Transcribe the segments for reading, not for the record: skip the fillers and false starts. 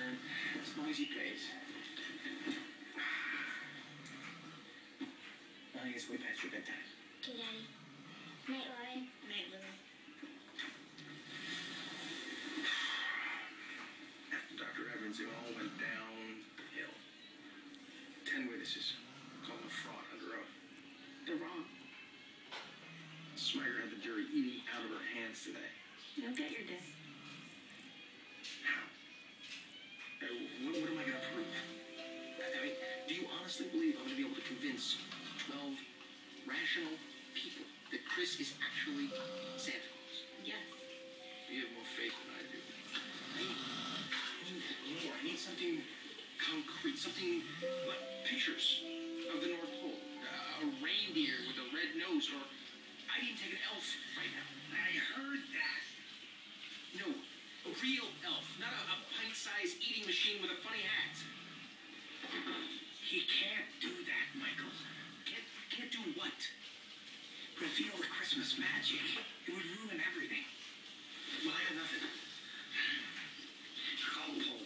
return, as long as he pays. I think it's way past your bedtime. Okay, Daddy. Night, Lauren. Night, Lily. After Dr. Evans, it all went downhill. 10 witnesses called him a fraud under oath. They're wrong. Smiger had the jury eating out of her hands today. You'll get your day. How? What am I going to prove? I mean, do you honestly believe I'm going to be able to convince 12 rational people that Chris is actually Santa Claus? Yes. You have more faith than I do. I need something concrete, something like pictures of the North Pole, a reindeer with a red nose, or I'd even take an elf right now. I heard that. No, a real elf, not a pint-sized eating machine with a funny hat. He can't do that, Michael. Can't do what? Reveal the Christmas magic. It would ruin everything. Well, I have nothing. Call the pole.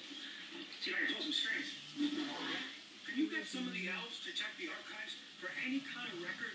See if I can pull some strings. Can you get some of the elves to check the archives for any kind of record